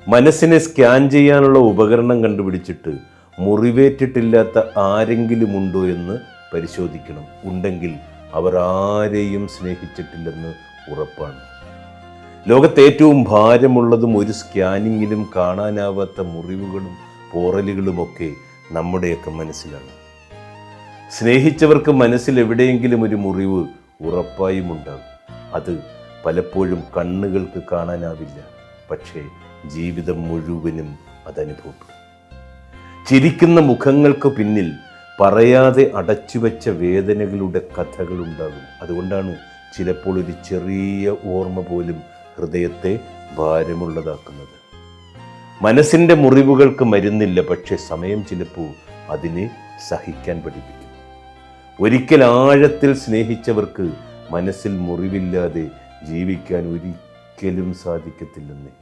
മനസ്സിനെ സ്കാൻ ചെയ്യാനുള്ള ഉപകരണം കണ്ടുപിടിച്ചിട്ട് മുറിവേറ്റിട്ടില്ലാത്ത ആരെങ്കിലും ഉണ്ടോ എന്ന് പരിശോധിക്കണം. ഉണ്ടെങ്കിൽ അവർ ആരെയും സ്നേഹിച്ചിട്ടില്ലെന്ന് ഉറപ്പാണ്. ലോകത്ത് ഏറ്റവും ഭാരമുള്ളതും ഒരു സ്കാനിങ്ങിലും കാണാനാവാത്ത മുറിവുകളും പോറലുകളുമൊക്കെ നമ്മുടെയൊക്കെ മനസ്സിലാണ്. സ്നേഹിച്ചവർക്ക് മനസ്സിൽ എവിടെയെങ്കിലും ഒരു മുറിവ് ഉറപ്പായും ഉണ്ടാകും. അത് പലപ്പോഴും കണ്ണുകൾക്ക് കാണാനാവില്ല, പക്ഷേ ജീവിതം മുഴുവനും അതനുഭവപ്പെടും. ചിരിക്കുന്ന മുഖങ്ങൾക്ക് പിന്നിൽ പറയാതെ അടച്ചുവെച്ച വേദനകളുടെ കഥകളുണ്ടാകും. അതുകൊണ്ടാണ് ചിലപ്പോൾ ഒരു ചെറിയ ഓർമ്മ പോലും ഹൃദയത്തെ ഭാരമുള്ളതാക്കുന്നത്. മനസ്സിൻ്റെ മുറിവുകൾക്ക് മരുന്നില്ല, പക്ഷേ സമയം ചിലപ്പോൾ അതിനെ സഹിക്കാൻ പഠിപ്പിക്കും. ഒരിക്കൽ ആഴത്തിൽ സ്നേഹിച്ചവർക്ക് മനസ്സിൽ മുറിവില്ലാതെ ജീവിക്കാൻ ഒരിക്കലും സാധിക്കത്തില്ലെന്നേ.